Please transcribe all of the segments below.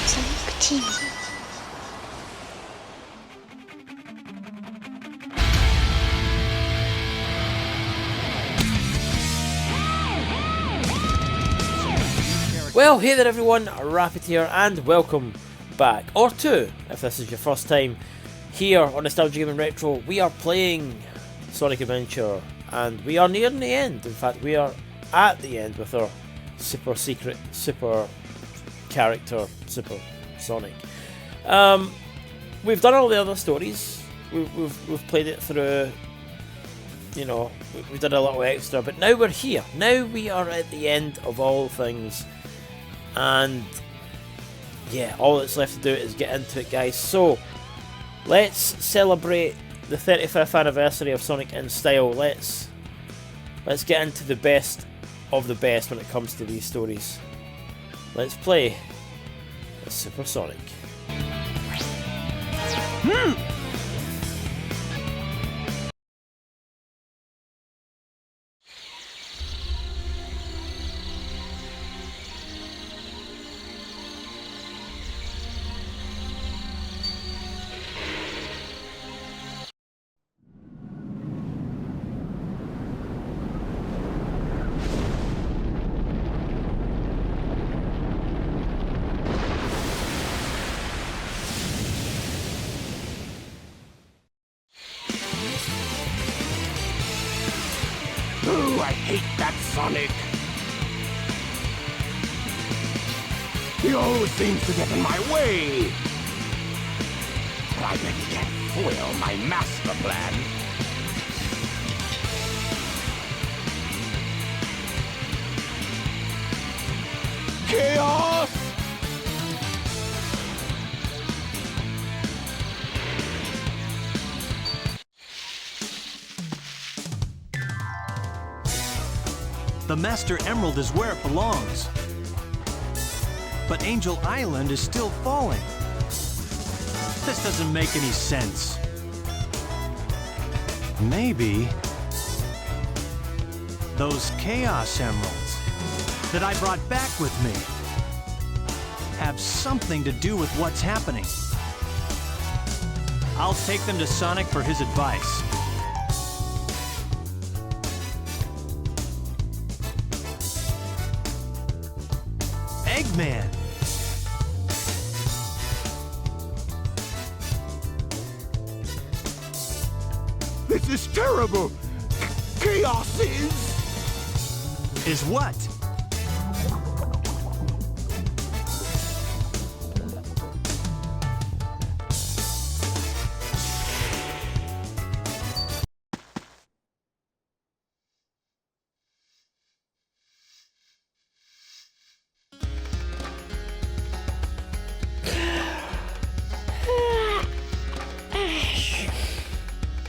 Sonic Team. Well, hey there everyone, Rapid here, and welcome back, or to, if this is your first time here on Nostalgia Gaming Retro. We are playing Sonic Adventure, and we are nearing the end. In fact, we are at the end with our super secret, super character, Super Sonic. We've done all the other stories. We've played it through. You know, we've done a little extra, but now we're here. Now we are at the end of all things. And yeah, all that's left to do is get into it, guys. So let's celebrate the 35th anniversary of Sonic in style. Let's get into the best of the best when it comes to these stories. Let's play as Super Sonic. Ooh, I hate that Sonic. He always seems to get in my way. But I bet he can't foil my master plan. Chaos! The Master Emerald is where it belongs. But Angel Island is still falling. This doesn't make any sense. Maybe those Chaos Emeralds that I brought back with me have something to do with what's happening. I'll take them to Sonic for his advice. Eggman! This is terrible! Chaos Is what?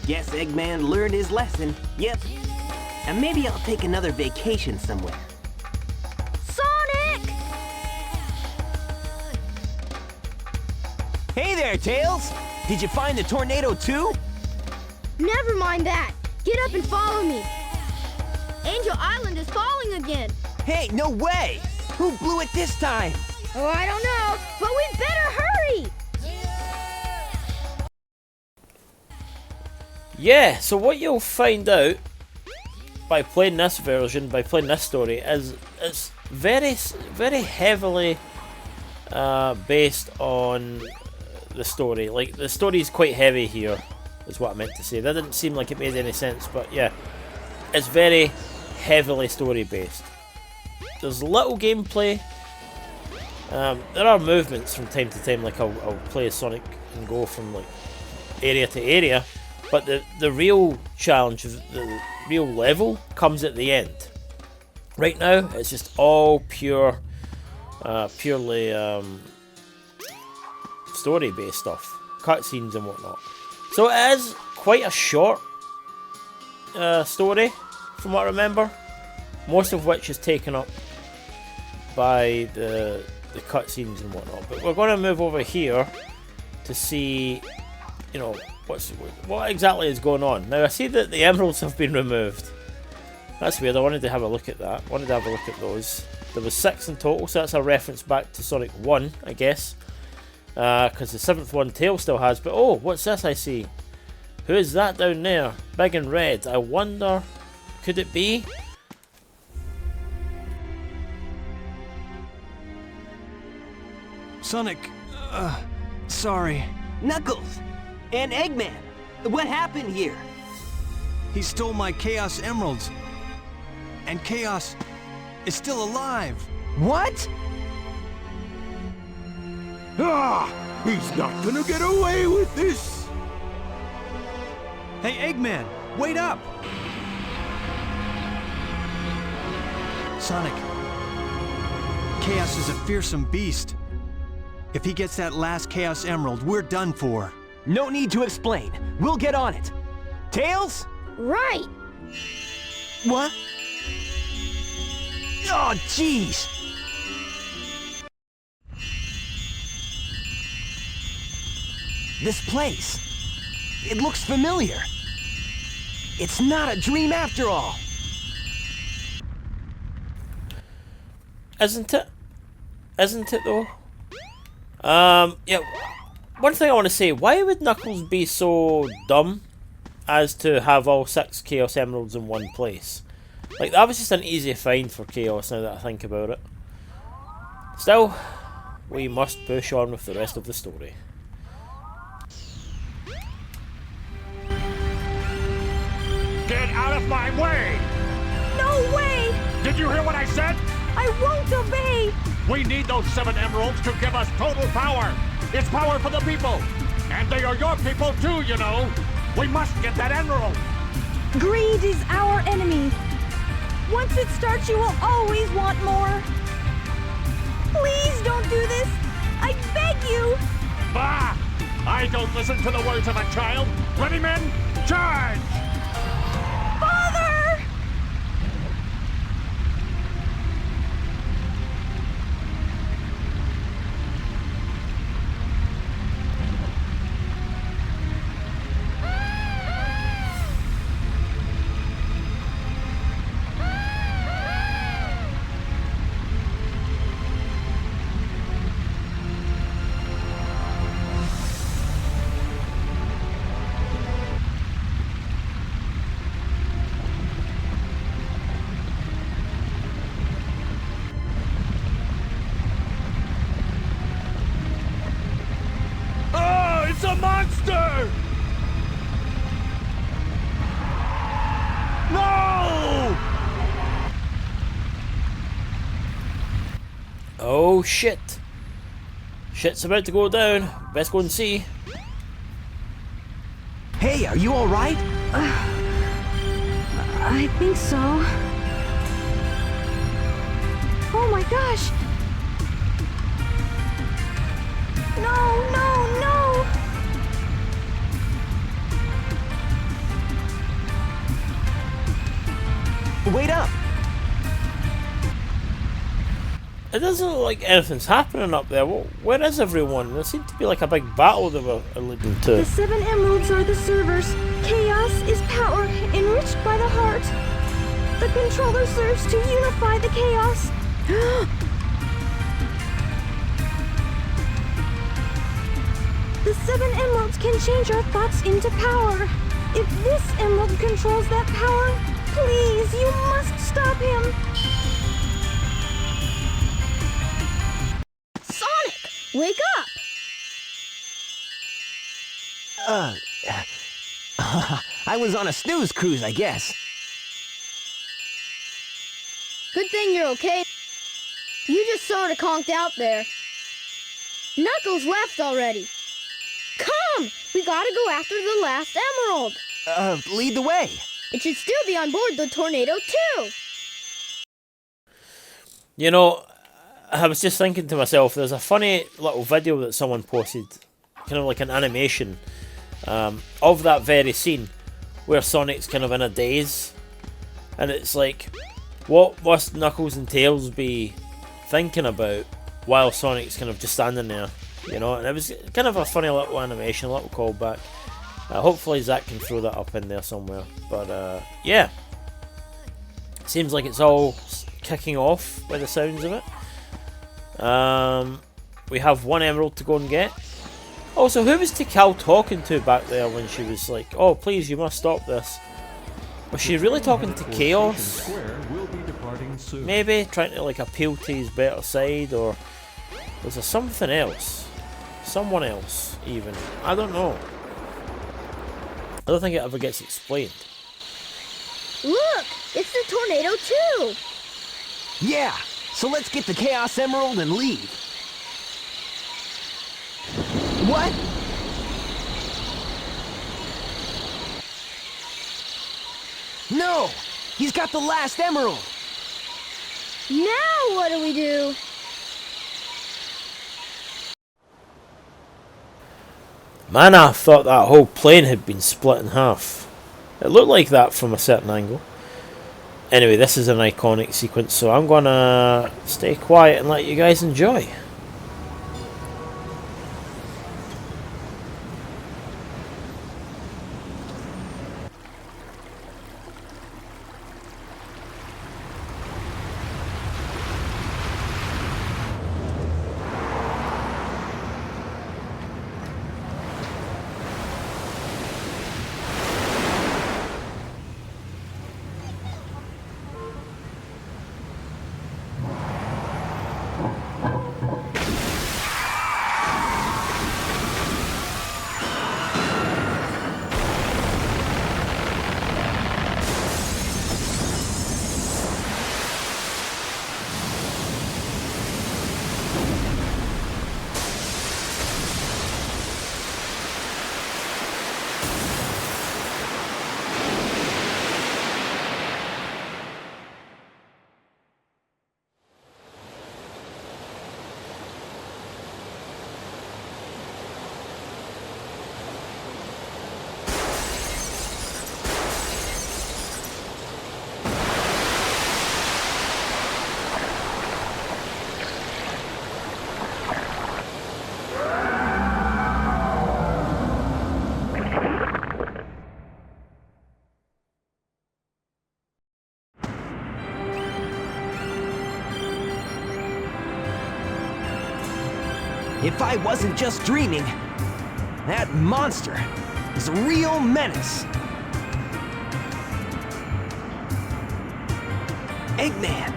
Guess Eggman learned his lesson. Yep. And maybe I'll take another vacation somewhere. Sonic! Hey there, Tails! Did you find the tornado too? Never mind that. Get up and follow me. Angel Island is falling again. Hey, no way! Who blew it this time? Oh, I don't know, but we better hurry! Yeah, so what you'll find out by playing this version, by playing this story, is it's very heavily based on the story. Like, the story is quite heavy here, is what I meant to say. That didn't seem like it made any sense, but yeah, it's very heavily story based. There's little gameplay. There are movements from time to time, like I'll play as Sonic and go from like area to area. But the real challenge, the real level, comes at the end. Right now, it's just all purely story-based stuff, cutscenes and whatnot. So it is quite a short story, from what I remember. Most of which is taken up by the cutscenes and whatnot. But we're going to move over here to see, you know, what exactly is going on. Now I see that the emeralds have been removed. That's weird. I wanted to have a look at that. I wanted to have a look at those. There was 6 in total, so that's a reference back to Sonic 1, I guess. Because the 7th one Tails still has. But oh, what's this I see? Who is that down there? Big and red. I wonder, could it be? Sonic, sorry. Knuckles! And Eggman! What happened here? He stole my Chaos Emeralds. And Chaos is still alive. What? Ah! He's not gonna get away with this! Hey, Eggman, wait up! Sonic, Chaos is a fearsome beast. If he gets that last Chaos Emerald, we're done for. No need to explain. We'll get on it. Tails? Right. What? Oh, jeez! This place. It looks familiar. It's not a dream after all. Isn't it? Isn't it though? Yeah. One thing I want to say, why would Knuckles be so dumb as to have all 6 Chaos Emeralds in one place? Like, that was just an easy find for Chaos now that I think about it. Still, we must push on with the rest of the story. Get out of my way! No way! Did you hear what I said? I won't obey! We need those 7 emeralds to give us total power! It's power for the people! And they are your people too, you know! We must get that emerald! Greed is our enemy. Once it starts, you will always want more. Please don't do this! I beg you! Bah! I don't listen to the words of a child! Ready, men? Charge! Father! Oh, it's a monster! No! Oh shit! Shit's about to go down. Best go and see. Hey, are you alright? I think so. Oh my gosh! No, no, no! Wait up! It doesn't look like anything's happening up there. Where is everyone? There seemed to be like a big battle they were alluding to. The 7 emeralds are the servers. Chaos is power, enriched by the heart. The controller serves to unify the chaos. The 7 emeralds can change our thoughts into power. If this emerald controls that power, please, you must stop him. Sonic, wake up! I was on a snooze cruise, I guess. Good thing you're okay. You just sort of conked out there. Knuckles left already. Come! We gotta go after the last emerald. Lead the way. It should still be on board the tornado too. You know, I was just thinking to myself, there's a funny little video that someone posted, kind of like an animation, of that very scene, where Sonic's kind of in a daze, and it's like, what must Knuckles and Tails be thinking about while Sonic's kind of just standing there, you know? And it was kind of a funny little animation, a little callback. Hopefully Zach can throw that up in there somewhere. But yeah, seems like it's all kicking off by the sounds of it. We have one emerald to go and get. Also, who was Tikal talking to back there when she was like, oh please, you must stop this? Was she really talking to Chaos? Maybe trying to like appeal to his better side, or was there something else? Someone else, even. I don't know. I don't think it ever gets explained. Look, it's the tornado too. Yeah, so let's get the Chaos Emerald and leave. What? No! He's got the last emerald! Now what do we do? Man, I thought that whole plane had been split in half. It looked like that from a certain angle. Anyway, this is an iconic sequence, so I'm gonna stay quiet and let you guys enjoy. If I wasn't just dreaming, that monster is a real menace. Eggman!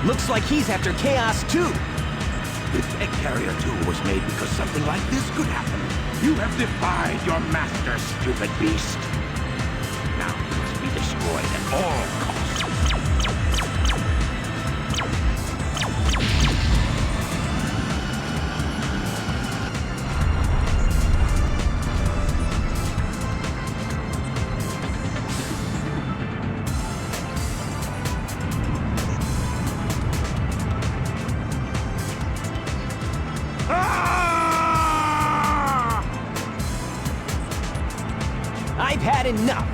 Looks like he's after Chaos too. This Egg Carrier 2 was made because something like this could happen. You have defied your master, stupid beast. Now you must be destroyed at all costs. I've had enough.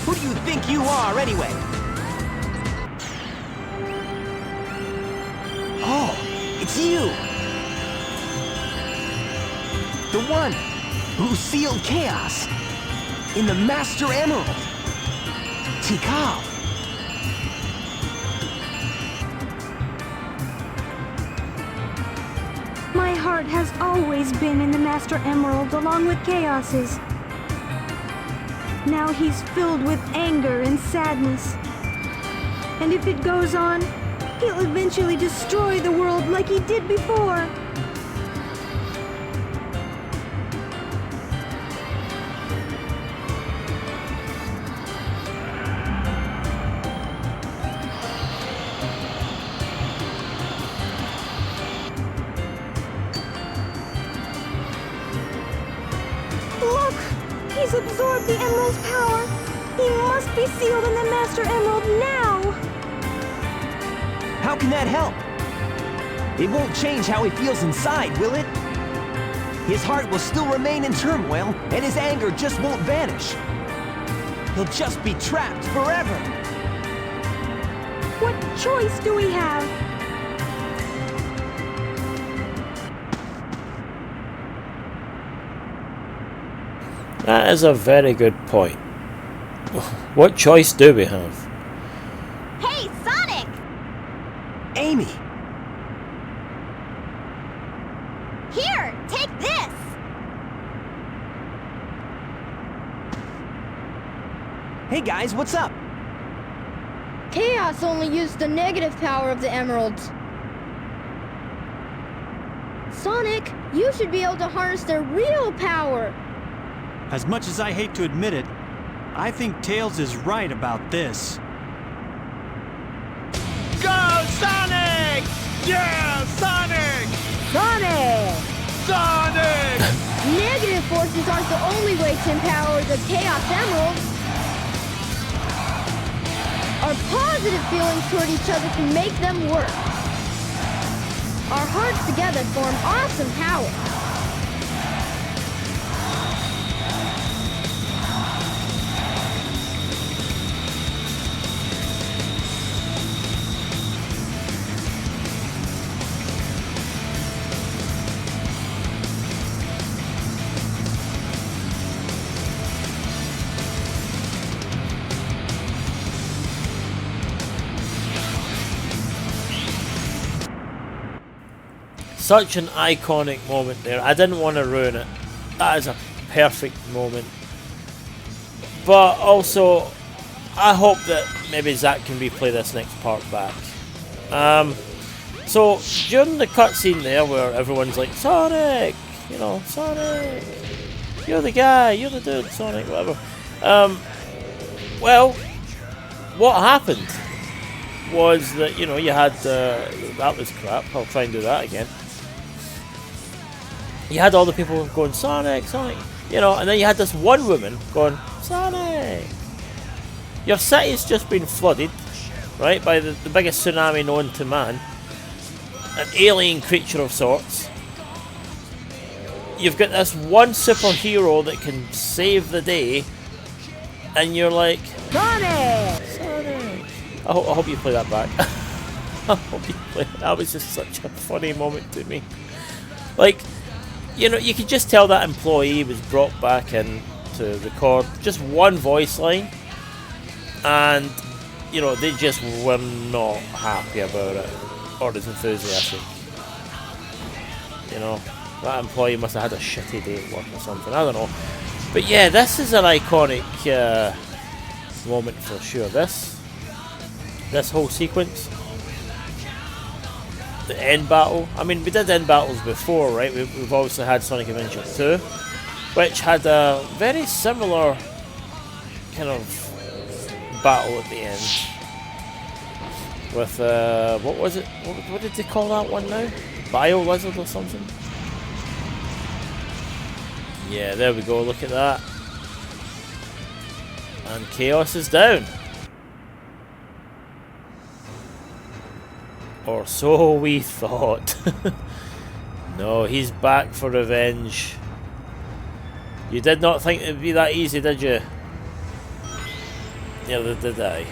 Who do you think you are, anyway? Oh, it's you! The one who sealed chaos in the Master Emerald. Tikal. My heart has always been in the Master Emerald along with Chaos's. Now he's filled with anger and sadness. And if it goes on, he'll eventually destroy the world like he did before. Look! He's absorbed the Emerald's power. He must be sealed in the Master Emerald now! How can that help? It won't change how he feels inside, will it? His heart will still remain in turmoil, and his anger just won't vanish. He'll just be trapped forever. What choice do we have? That is a very good point. What choice do we have? Hey, Sonic! Amy! Here, take this! Hey guys, what's up? Chaos only used the negative power of the emeralds. Sonic, you should be able to harness their real power. As much as I hate to admit it, I think Tails is right about this. Go, Sonic! Yeah, Sonic! Sonic! Sonic! Negative forces aren't the only way to empower the Chaos Emeralds. Our positive feelings toward each other can make them work. Our hearts together form awesome power. Such an iconic moment there. I didn't want to ruin it. That is a perfect moment. But also, I hope that maybe Zach can replay this next part back. So, during the cutscene there where everyone's like, Sonic! You know, Sonic! You're the guy, you're the dude, Sonic, whatever. Well, what happened was that, you know, you had, that was crap, I'll try and do that again. You had all the people going, Sonic, Sonic, you know, and then you had this one woman going, Sonic! Your city's just been flooded, right, by the biggest tsunami known to man. An alien creature of sorts. You've got this one superhero that can save the day, and you're like, Sonic! Sonic! I hope you play that back. I hope you play that. That was just such a funny moment to me. Like, you know, you could just tell that employee was brought back in to record just one voice line, and, you know, they just were not happy about it, or as enthusiastic. You know, that employee must have had a shitty day at work or something, I don't know. But yeah, this is an iconic moment for sure. This whole sequence. The end battle. I mean, we did end battles before, right? We've obviously had Sonic Adventure 2, which had a very similar kind of battle at the end. With, what was it? What did they call that one now? Bio Lizard or something? Yeah, there we go, look at that. And Chaos is down. Or so we thought. No, he's back for revenge. You did not think it would be that easy, did you? Neither did I.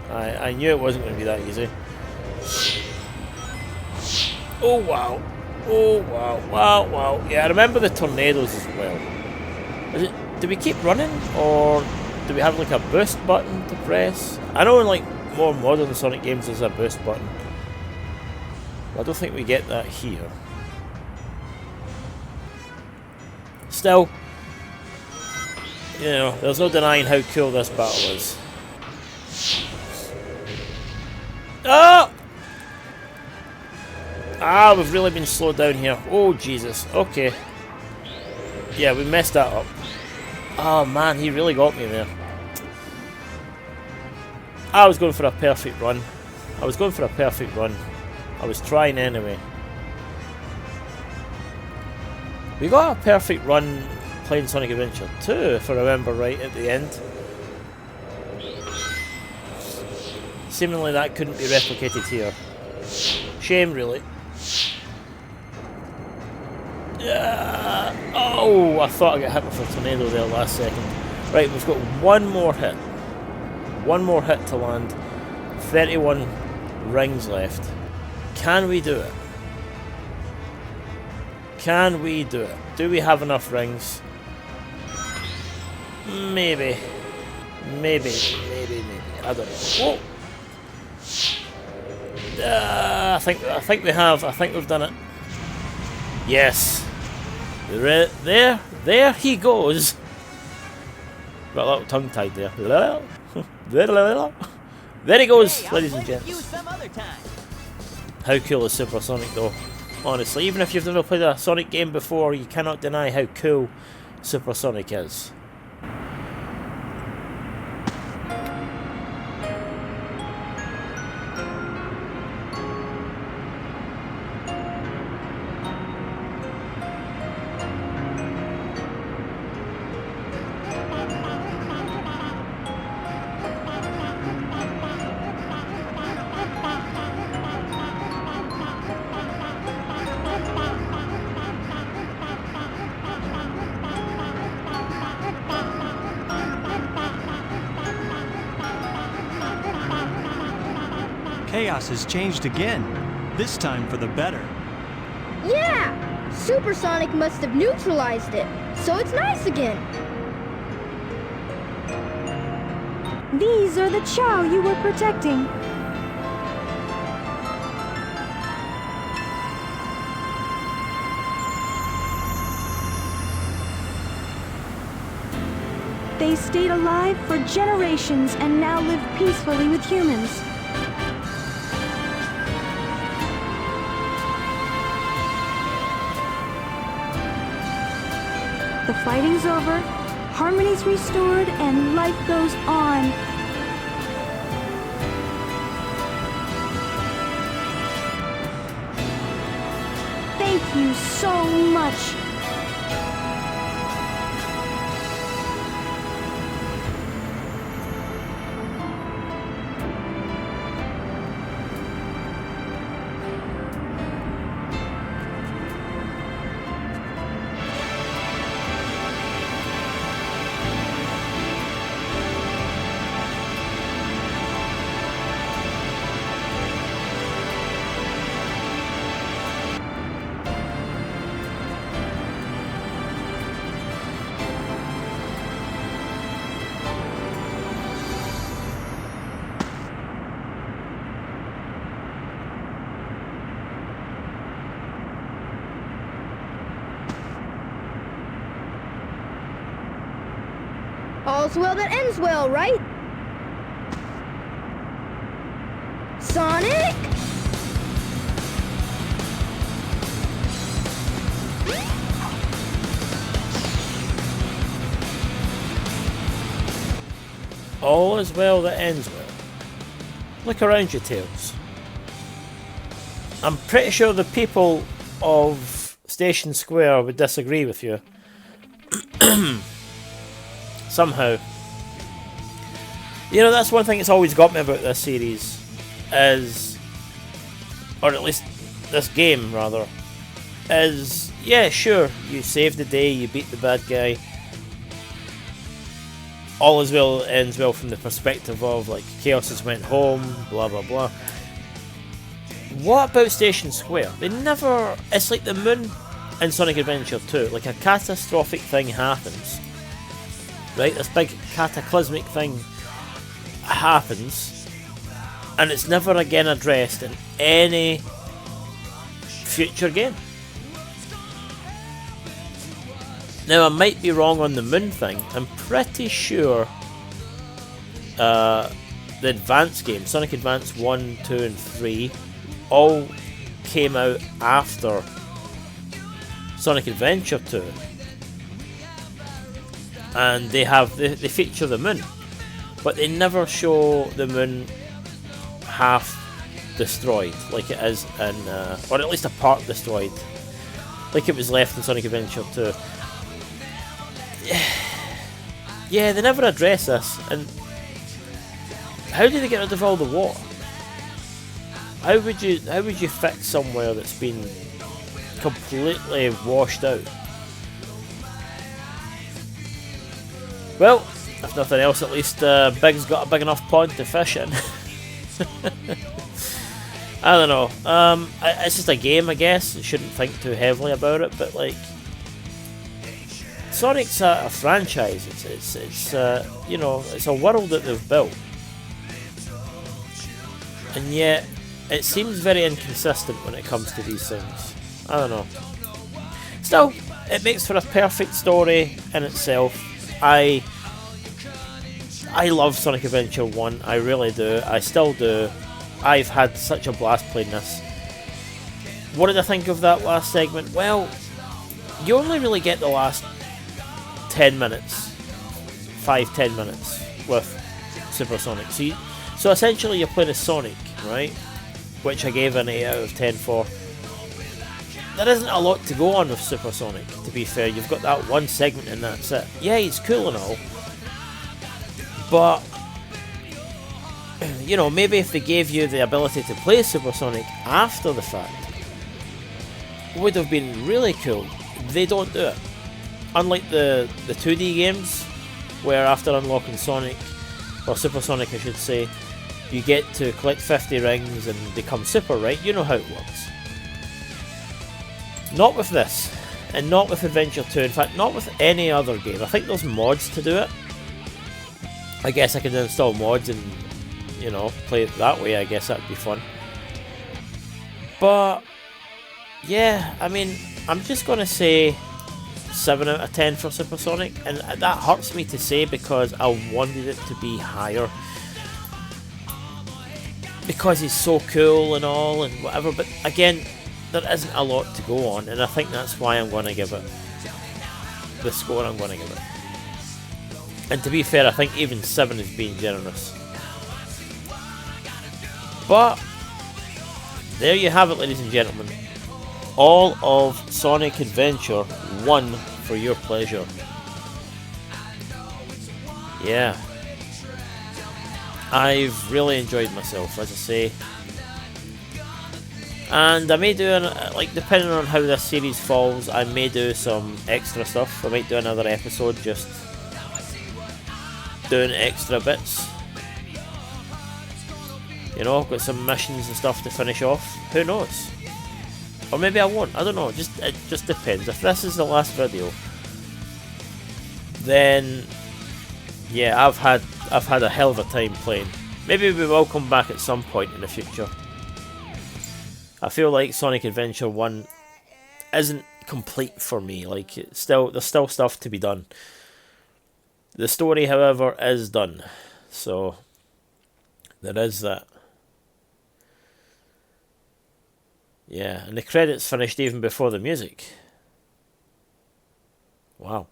I knew it wasn't going to be that easy. Oh wow. Oh wow, wow, wow. Yeah, I remember the tornadoes as well. Do we keep running, or do we have like a boost button to press? I know in like more modern Sonic games there's a boost button. I don't think we get that here. Still, you know, there's no denying how cool this battle is. Oh! Ah, we've really been slowed down here. Oh, Jesus. Okay. Yeah, we messed that up. Oh, man, he really got me there. I was going for a perfect run. I was trying anyway. We got a perfect run playing Sonic Adventure 2, if I remember right, at the end. Seemingly that couldn't be replicated here. Shame, really. Oh, I thought I got hit with a tornado there last second. Right, we've got one more hit. One more hit to land. 31 rings left. Can we do it? Can we do it? Do we have enough rings? Maybe. Maybe. I don't know. Whoa! I think we have. I think we've done it. Yes. There he goes. Got a little tongue-tied there. There he goes, ladies and gents. How cool is Supersonic though? Honestly, even if you've never played a Sonic game before, you cannot deny how cool Supersonic is. Chaos has changed again, this time for the better. Yeah! Supersonic must have neutralized it, so it's nice again. These are the Chow you were protecting. They stayed alive for generations and now live peacefully with humans. The fighting's over, harmony's restored, and life goes on. Thank you so much. All's well that ends well, right? Sonic? All is well that ends well. Look around you, Tails. I'm pretty sure the people of Station Square would disagree with you. Somehow. You know, that's one thing that's always got me about this series, is, or at least this game rather, is, yeah, sure, you save the day, you beat the bad guy, all is well ends well from the perspective of, like, Chaos has went home, blah blah blah. What about Station Square? They never, it's like the moon in Sonic Adventure 2, like a catastrophic thing happens. Right, this big cataclysmic thing happens, and it's never again addressed in any future game. Now, I might be wrong on the moon thing. I'm pretty sure the Advance games, Sonic Advance 1, 2 and 3, all came out after Sonic Adventure 2. And they feature the moon, but they never show the moon half destroyed like it is in, or at least a part destroyed, like it was left in Sonic Adventure 2. Yeah, they never address this. And how do they get rid of all the water? How would you fix somewhere that's been completely washed out? Well, if nothing else, at least Big's got a big enough pond to fish in. I don't know. It's just a game, I guess. You shouldn't think too heavily about it, but like, Sonic's a franchise. It's you know, it's a world that they've built, and yet it seems very inconsistent when it comes to these things. I don't know. Still, it makes for a perfect story in itself. I love Sonic Adventure 1. I really do. I still do. I've had such a blast playing this. What did I think of that last segment? Well, you only really get the last 10 minutes, 5-10 minutes with Super Sonic. So essentially you're playing as Sonic, right? Which I gave an 8 out of 10 for. There isn't a lot to go on with Super Sonic, to be fair. You've got that one segment and that's it. Yeah, he's cool and all, but you know, maybe if they gave you the ability to play Super Sonic after the fact, would have been really cool. They don't do it. Unlike the 2D games, where after unlocking Sonic, or Super Sonic I should say, you get to collect 50 rings and become Super, right? You know how it works. Not with this, and not with Adventure 2, in fact not with any other game. I think there's mods to do it. I guess I could install mods and, you know, play it that way. I guess that'd be fun. But yeah, I mean, I'm just gonna say 7 out of 10 for Super Sonic, and that hurts me to say because I wanted it to be higher, because he's so cool and all and whatever, but again, there isn't a lot to go on, and I think that's why I'm going to give it the score I'm going to give it. And to be fair, I think even 7 is being generous. But there you have it, ladies and gentlemen. All of Sonic Adventure 1 for your pleasure. Yeah. I've really enjoyed myself, as I say. And I may do, like, depending on how this series falls, I may do some extra stuff. I might do another episode just doing extra bits. You know, I've got some missions and stuff to finish off. Who knows? Or maybe I won't. I don't know. It just depends. If this is the last video, then yeah, I've had a hell of a time playing. Maybe we will come back at some point in the future. I feel like Sonic Adventure 1 isn't complete for me. Like, there's still stuff to be done. The story, however, is done. So there is that. Yeah, and the credits finished even before the music. Wow.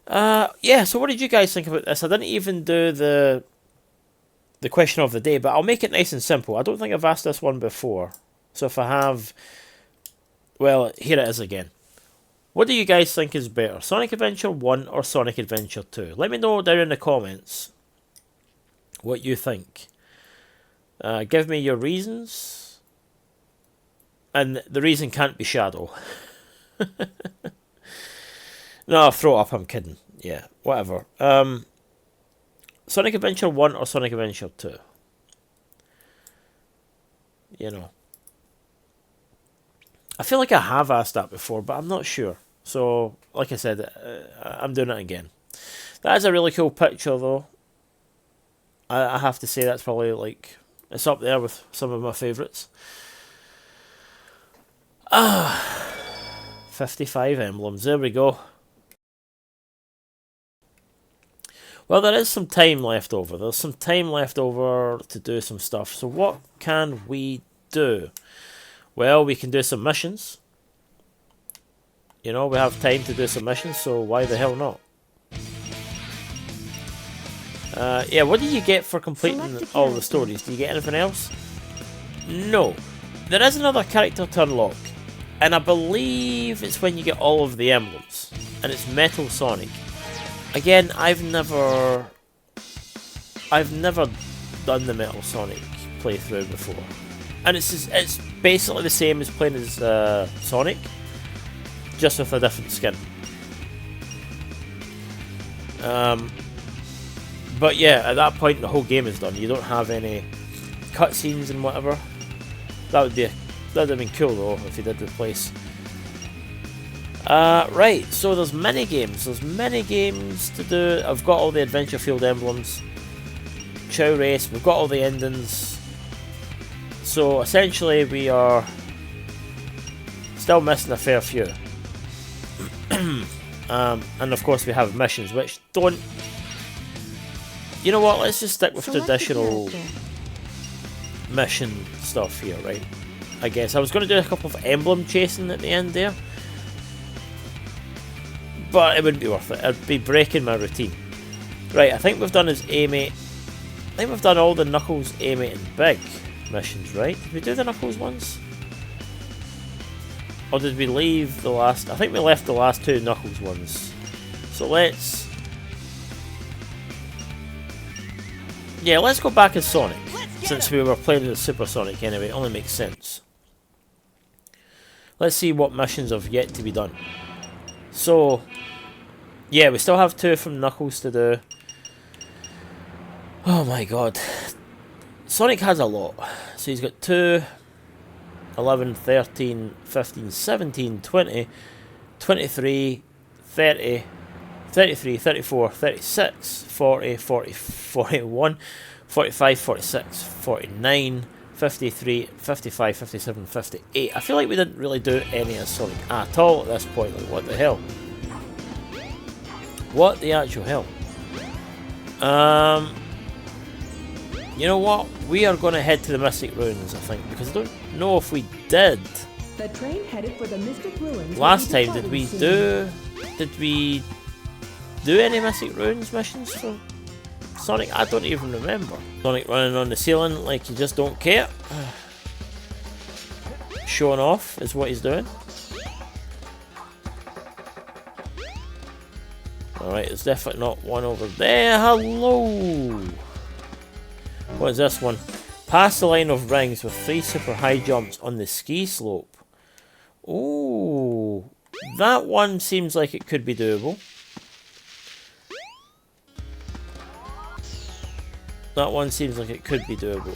Yeah, so what did you guys think about this? I didn't even do the question of the day, but I'll make it nice and simple. I don't think I've asked this one before. So if I have, well, here it is again. What do you guys think is better, Sonic Adventure 1 or Sonic Adventure 2? Let me know down in the comments what you think. Give me your reasons. And the reason can't be Shadow. No, I'll throw it up, I'm kidding. Yeah, whatever. Sonic Adventure 1 or Sonic Adventure 2? You know. I feel like I have asked that before, but I'm not sure. So, like I said, I'm doing it again. That is a really cool picture, though. I have to say that's probably, like, it's up there with some of my favourites. 55 emblems, there we go. Well, there is some time left over. There's some time left over to do some stuff. So what can we do? Well, we can do some missions. You know, we have time to do some missions, so why the hell not? Yeah, what do you get for completing all the stories? Do you get anything else? No. There is another character to unlock, and I believe it's when you get all of the emblems, and it's Metal Sonic. Again, I've never done the Metal Sonic playthrough before, and it's basically the same as playing as Sonic, just with a different skin. But yeah, at that point the whole game is done. You don't have any cutscenes and whatever. That'd have been cool though if you did replace. Right, so there's mini games. There's mini games to do. I've got all the adventure field emblems. Chow race. We've got all the endings. So essentially, we are still missing a fair few. And of course, we have missions, which don't. You know what? Let's just stick with traditional mission stuff here, right? I guess I was going to do a couple of emblem chasing at the end there, but it wouldn't be worth it. I'd be breaking my routine. Right, I think we've done his A-Mate. I think we've done all the Knuckles, A-Mate and Big missions, right? Did we do the Knuckles ones? Or did we leave the last... I think we left the last two Knuckles ones. So let's... Yeah, let's go back as Sonic. Since we were playing as Super Sonic anyway, it only makes sense. Let's see what missions have yet to be done. So, yeah, we still have 2 from Knuckles to do. Oh my god. Sonic has a lot. So he's got 2, 11, 13, 15, 17, 20, 23, 30, 33, 34, 36, 40, 40, 41, 45, 46, 49, 53, 55, 57, 58. I feel like we didn't really do any of Sonic at all at this point. Like, what the hell? What the actual hell? You know what? We are going to head to the Mystic Ruins, I think, because I don't know if we did. The train headed for the Mystic Ruins. Last time, did we do any Mystic Ruins missions for Sonic? I don't even remember. Sonic running on the ceiling like he just don't care. Showing off is what he's doing. Alright, there's definitely not one over there. Hello! What is this one? Pass the line of rings with 3 super high jumps on the ski slope. Ooh, that one seems like it could be doable. That one seems like it could be doable.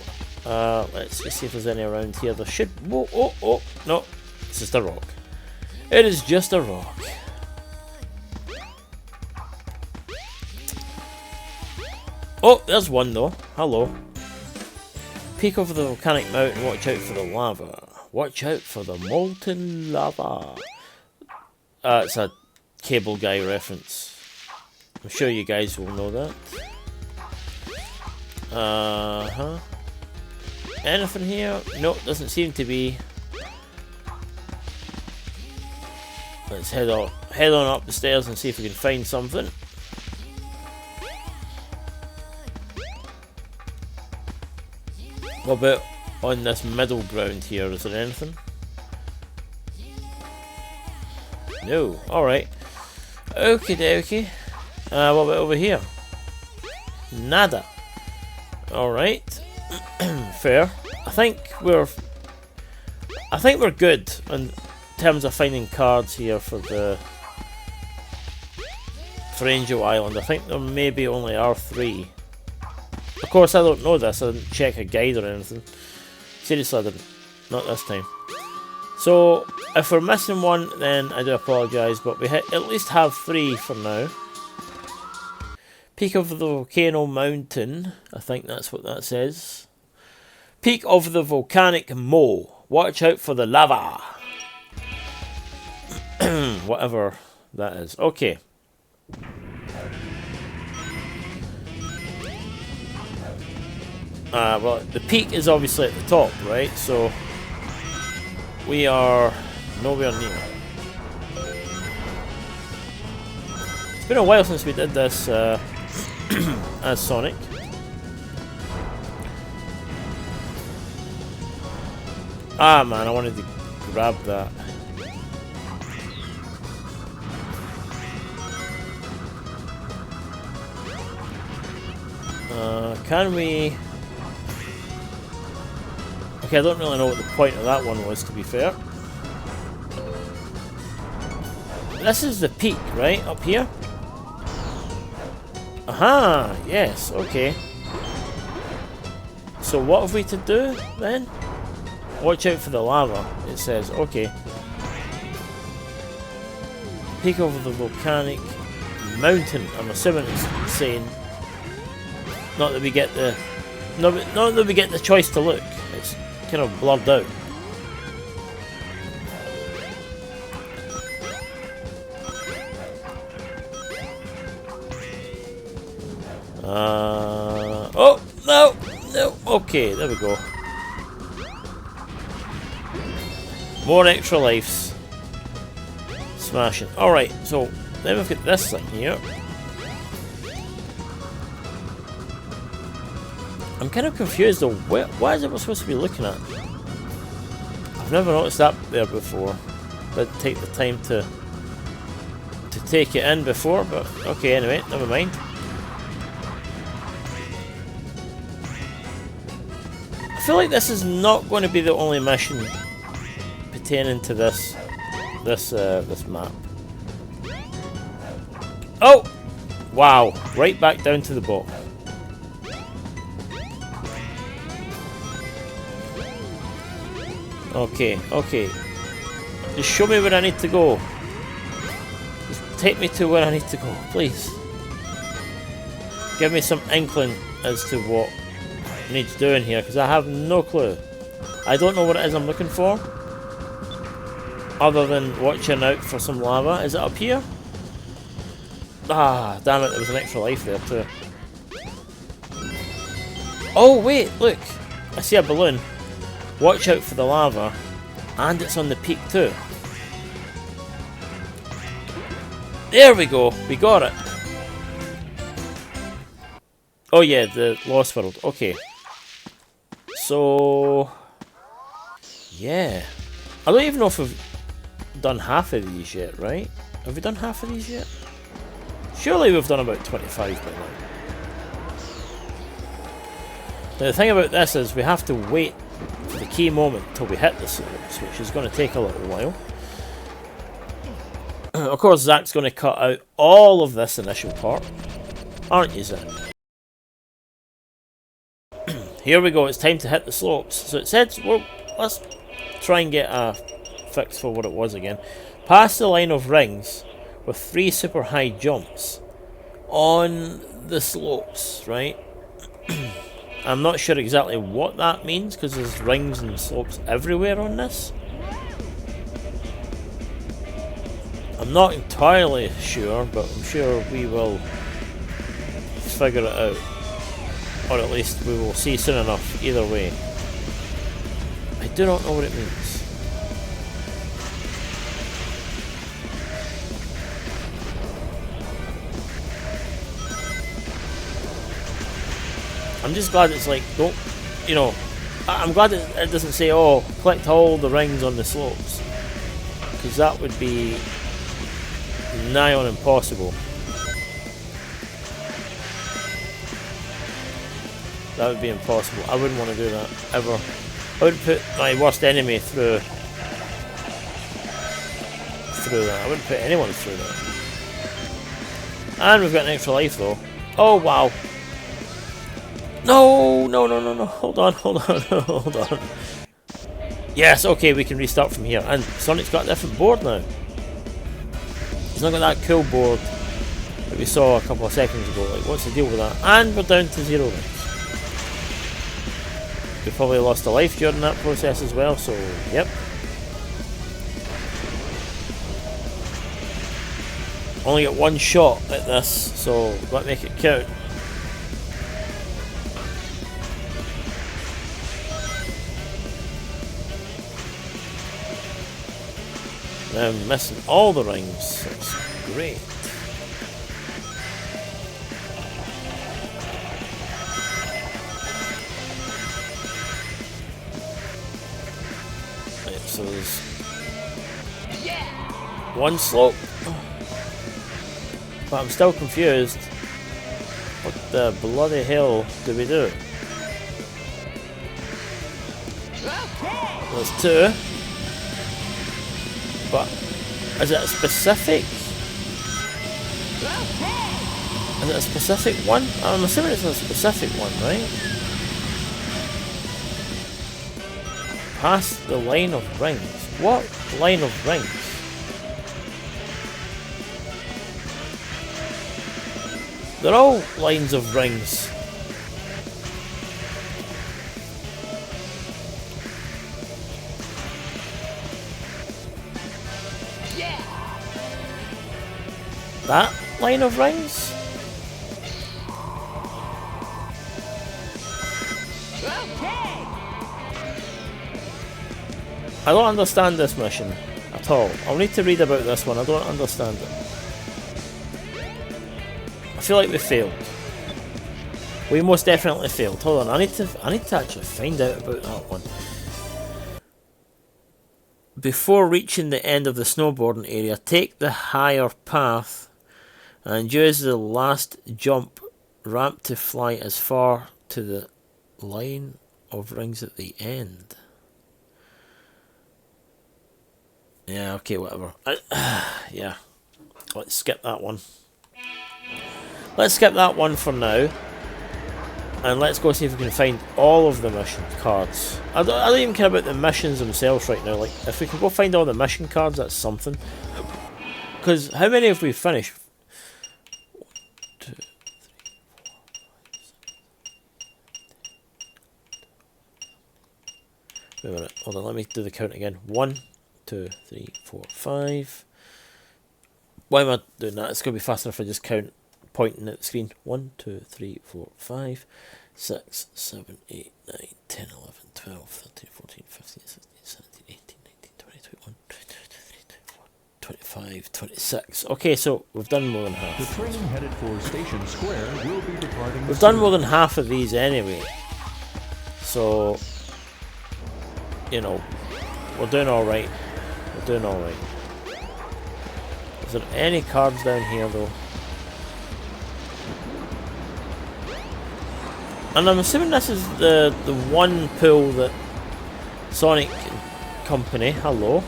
Let's just see if there's any around here. There should... Whoa, oh, no. It's just a rock. It is just a rock. Oh, there's one though. Hello. Peek over the volcanic mountain, watch out for the lava. Watch out for the molten lava. It's a Cable Guy reference. I'm sure you guys will know that. Anything here? Nope, doesn't seem to be. Let's head on up the stairs and see if we can find something. What about on this middle ground here? Is there anything? No. Alright. Okie dokie. What about over here? Nada. Alright. Fair. I think we're good in terms of finding cards here for Angel Island. I think there maybe only are 3. Of course, I don't know this. I didn't check a guide or anything. Seriously, I didn't. Not this time. So, if we're missing one, then I do apologise, but we at least have 3 for now. Peak of the Volcano Mountain. I think that's what that says. Peak of the Volcanic Mo. Watch out for the lava. Whatever that is. Okay. Well, the peak is obviously at the top, right? So we are nowhere near. It's been a while since we did this as Sonic. Ah man, I wanted to grab that. Can we... Okay, I don't really know what the point of that one was, to be fair. This is the peak, right? Up here? Aha! Yes, okay. So what have we to do, then? Watch out for the lava, it says. Okay. peak of the volcanic mountain. I'm assuming it's saying not that we get the not that we get the choice to look. It's kind of blurred out. Oh no, no. Okay, there we go. More extra lives. Smashing. Alright, so then we've got this thing here. I'm kind of confused though. What is it we're supposed to be looking at? I've never noticed that there before. Did take the time to take it in before, but okay, anyway, never mind. I feel like this is not going to be the only mission pertaining to this map. Oh! Wow, right back down to the bottom. Okay, okay. Just show me where I need to go. Just take me to where I need to go, please. Give me some inkling as to what needs doing here, because I have no clue. I don't know what it is I'm looking for, other than watching out for some lava. Is it up here? Ah, damn it, there was an extra life there too. Oh wait, look, I see a balloon. Watch out for the lava, and it's on the peak too. There we go, we got it. Oh yeah, the Lost World, okay. So, yeah. I don't even know if we've done half of these yet, right? Have we done half of these yet? Surely we've done about 25 by now. Now the thing about this is we have to wait for the key moment till we hit the slopes, which is going to take a little while. Of course, Zach's going to cut out all of this initial part, aren't you, Zach? Here we go, it's time to hit the slopes. So it said, well, let's try and get a fix for what it was again. Pass the line of rings with 3 super high jumps on the slopes, right? I'm not sure exactly what that means, because there's rings and slopes everywhere on this. I'm not entirely sure, but I'm sure we will figure it out. Or at least we will see soon enough, either way. I do not know what it means. I'm just glad it's like, don't, you know, I'm glad it doesn't say, oh, collect all the rings on the slopes. Because that would be nigh on impossible. That would be impossible. I wouldn't want to do that, ever. I wouldn't put my worst enemy through that. I wouldn't put anyone through that. And we've got an extra life though. Oh wow. No, no, no, no, no. Hold on, hold on, hold on. Yes, okay, we can restart from here. And Sonic's got a different board now. He's not got that cool board that we saw a couple of seconds ago. Like, what's the deal with that? And we're down to 0 rings. We probably lost a life during that process as well, so yep. Only get one shot at this, so we've got to make it count. Now I'm missing all the rings, that's great. So there's one slope, but I'm still confused. What the bloody hell do we do? There's 2, but is it a specific? Is it a specific one? I'm assuming it's a specific one, right? Past the line of rings. What line of rings? They're all lines of rings. That line of rings? I don't understand this mission at all. I'll need to read about this one. I don't understand it. I feel like we failed. We most definitely failed. Hold on, I need to actually find out about that one. Before reaching the end of the snowboarding area, take the higher path and use the last jump ramp to fly as far to the line of rings at the end. Yeah, okay, whatever. Yeah, let's skip that one. Let's skip that one for now. And let's go see if we can find all of the mission cards. I don't even care about the missions themselves right now. Like, if we can go find all the mission cards, that's something. Because how many have we finished? 1, 2, 3, 4, 5, 6, 7, 8, 9, 10, 11, 12. Wait a minute, hold on, let me do the count again. 1, 2, 3, 4, 5. Why am I doing that? It's going to be faster if I just count pointing at the screen. 1, 2, 3, 4, 5, 6, 7, 8, 9, 10, 11, 12, 13, 14, 15, 16, 17, 18, 19, 20, 21, 22, 23, 24, 25, 26. Okay, so we've done more than half. The train headed for Station Square will be departing. We've done more than half of these anyway. So, you know, we're doing alright. We're doing alright. Is there any cards down here though? And I'm assuming this is the one pool that Sonic Company, hello.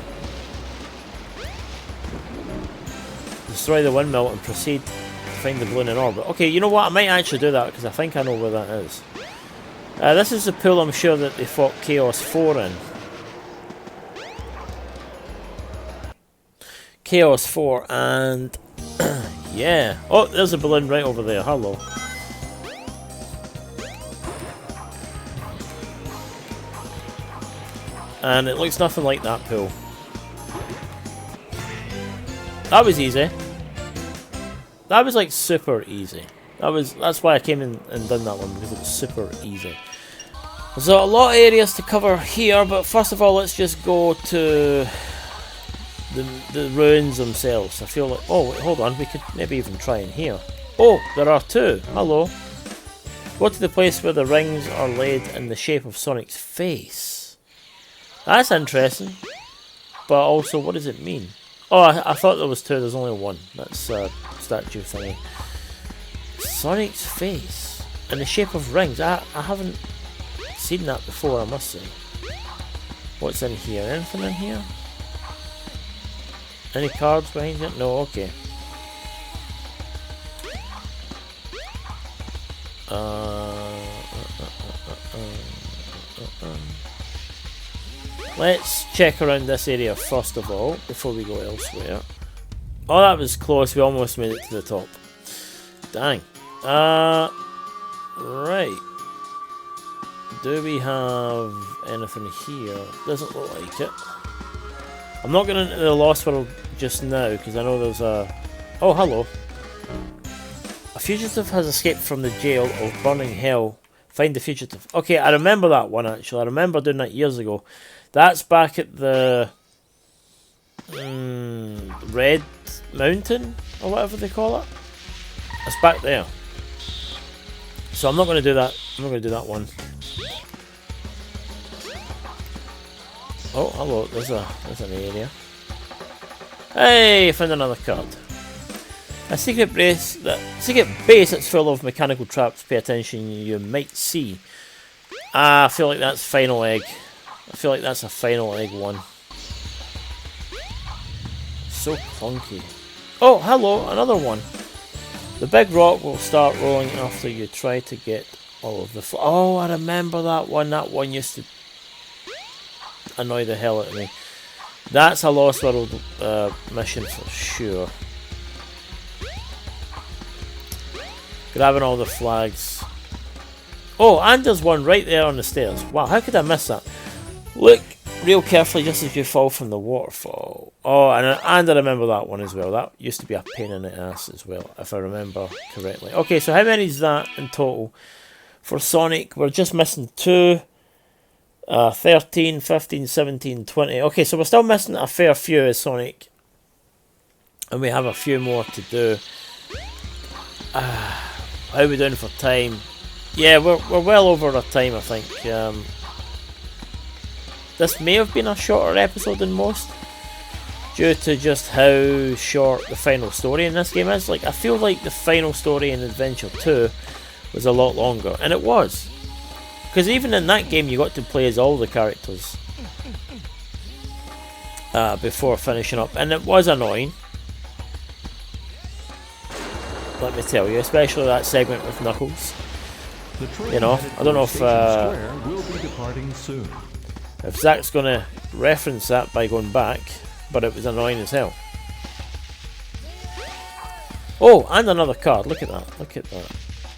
Destroy the windmill and proceed to find the balloon in orbit. Okay, you know what? I might actually do that because I think I know where that is. This is the pool I'm sure that they fought Chaos 4 in. Chaos 4 and yeah. Oh, there's a balloon right over there. Hello. And it looks nothing like that pool. That was easy. That was like super easy. That's why I came in and done that one, because it was super easy. There's a lot of areas to cover here, but first of all let's just go to the ruins themselves. I feel like, oh wait, hold on, we could maybe even try in here. Oh, there are two. Hello. Go to the place where the rings are laid in the shape of Sonic's face. That's interesting. But also, what does it mean? Oh, I thought there was two. There's only one. That's a statue thingy. Sonic's face in the shape of rings. I haven't seen that before, I must say. What's in here? Anything in here? Any cards behind it? No, okay. Let's check around this area first of all, before we go elsewhere. Oh, that was close. We almost made it to the top. Dang. Right. Do we have anything here? Doesn't look like it. I'm not going into the Lost World just now, because I know there's a... Oh, hello. A fugitive has escaped from the jail of Burning Hell. Find the fugitive. Okay, I remember that one actually. I remember doing that years ago. That's back at the Red Mountain, or whatever they call it. It's back there. So I'm not going to do that. I'm not going to do that one. Oh, hello. There's an area. Hey, found another card. A secret base that's full of mechanical traps. Pay attention, you might see. I feel like that's final egg. I feel like that's a final egg one. So clunky. Oh, hello, another one. The big rock will start rolling after you try to get all of the... Oh, I remember that one. That one used to annoy the hell out of me. That's a Lost World mission for sure. Grabbing all the flags. Oh, and there's one right there on the stairs. Wow, how could I miss that? Look real carefully just as you fall from the waterfall. Oh, and I remember that one as well. That used to be a pain in the ass as well, if I remember correctly. Okay, so how many is that in total? For Sonic, we're just missing 2. 13, 15, 17, 20. Okay, so we're still missing a fair few as Sonic. And we have a few more to do. How are we doing for time? Yeah, we're well over our time, I think. This may have been a shorter episode than most, due to just how short the final story in this game is. Like, I feel like the final story in Adventure 2 was a lot longer, and it was. Because even in that game you got to play as all the characters before finishing up, and it was annoying. Let me tell you, especially that segment with Knuckles. You know, I don't know if Zach's going to reference that by going back, but it was annoying as hell. Oh, and another card. Look at that. Look at that.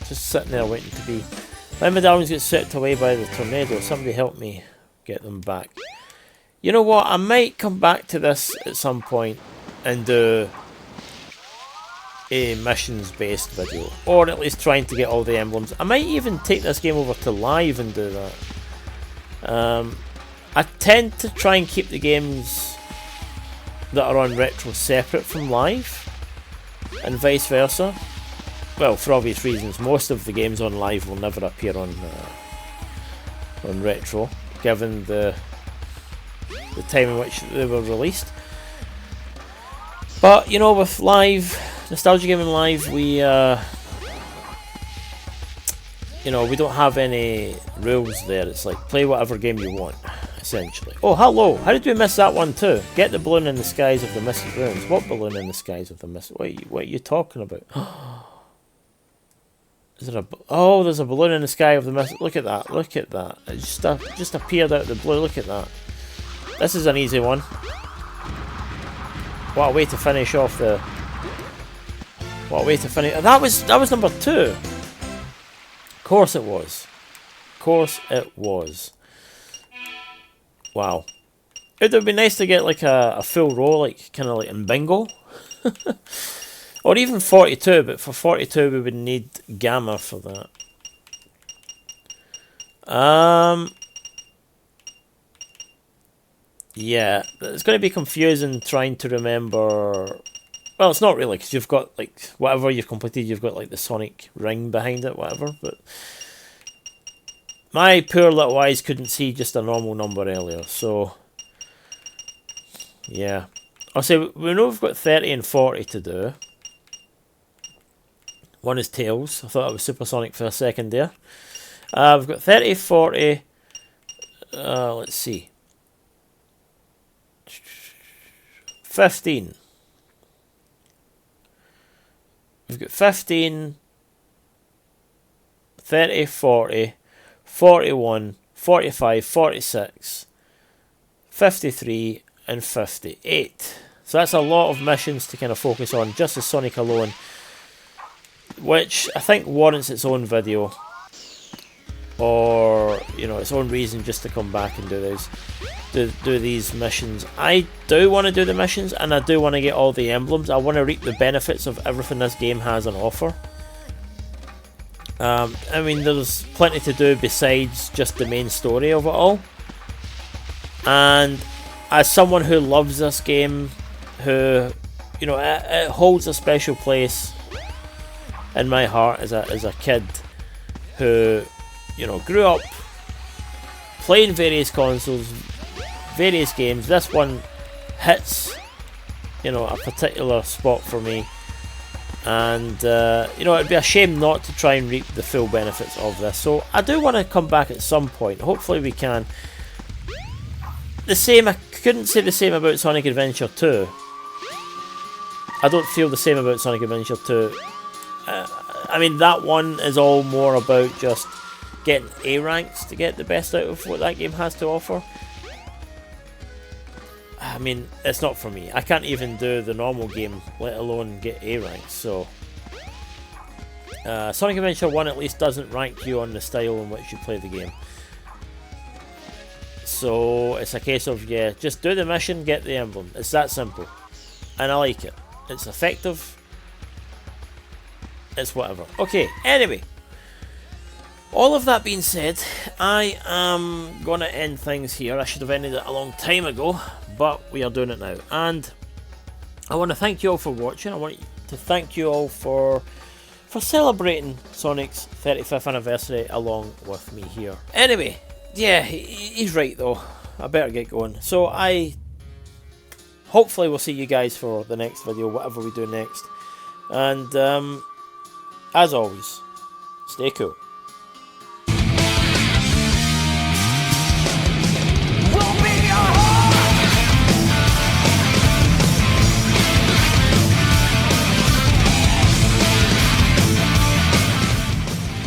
Just sitting there waiting to be... My medallions get swept away by the tornado. Somebody help me get them back. You know what? I might come back to this at some point and do a missions based video, or at least trying to get all the emblems. I might even take this game over to live and do that. I tend to try and keep the games that are on retro separate from live, and vice versa. Well, for obvious reasons, most of the games on live will never appear on retro, given the time in which they were released. But you know, with live, Nostalgia Gaming Live, we you know, we don't have any rules there. It's like play whatever game you want, essentially. Oh, hello! How did we miss that one too? Get the balloon in the skies of the Mystic Ruins. What balloon in the skies of the Mystic? What are you talking about? Is there a... Oh, there's a balloon in the sky of the Mystic... Look at that, look at that. It just appeared out of the blue, look at that. This is an easy one. What a way to finish off the... What a way to finish... That was number 2. Of course it was. Of course it was. Wow. It would be nice to get like a full row, like kind of like in bingo. Or even 42, but for 42 we would need Gamma for that. Yeah, it's going to be confusing trying to remember... Well, it's not really, because you've got, like, whatever you've completed, you've got, like, the Sonic ring behind it, whatever, but... My poor little eyes couldn't see just a normal number earlier, so... Yeah. I'll say, we know we've got 30 and 40 to do. One is Tails. I thought it was Supersonic for a second there. We've got 30, 40... let's see. 15. We've got 15, 30, 40, 41, 45, 46, 53, and 58. So that's a lot of missions to kind of focus on, just as Sonic alone, which I think warrants its own video, or, you know, its own reason just to come back and do this. Do these missions. I do want to do the missions, and I do want to get all the emblems. I want to reap the benefits of everything this game has on offer. I mean, there's plenty to do besides just the main story of it all. And as someone who loves this game, who, you know, it holds a special place in my heart as a kid who, you know, grew up playing various consoles, various games. This one hits, you know, a particular spot for me, and you know, it'd be a shame not to try and reap the full benefits of this. So I do want to come back at some point. Hopefully we can. The same, I couldn't say the same about Sonic Adventure 2. I don't feel the same about Sonic Adventure 2. I mean, that one is all more about just getting A ranks to get the best out of what that game has to offer. I mean, it's not for me. I can't even do the normal game, let alone get A ranks, so... Sonic Adventure 1 at least doesn't rank you on the style in which you play the game. So it's a case of, yeah, just do the mission, get the emblem. It's that simple. And I like it. It's effective. It's whatever. Okay, anyway. All of that being said, I am going to end things here. I should have ended it a long time ago, but we are doing it now. And I want to thank you all for watching. I want to thank you all for celebrating Sonic's 35th anniversary along with me here. Anyway, yeah, he's right though. I better get going. So I hopefully will see you guys for the next video, whatever we do next. And as always, stay cool.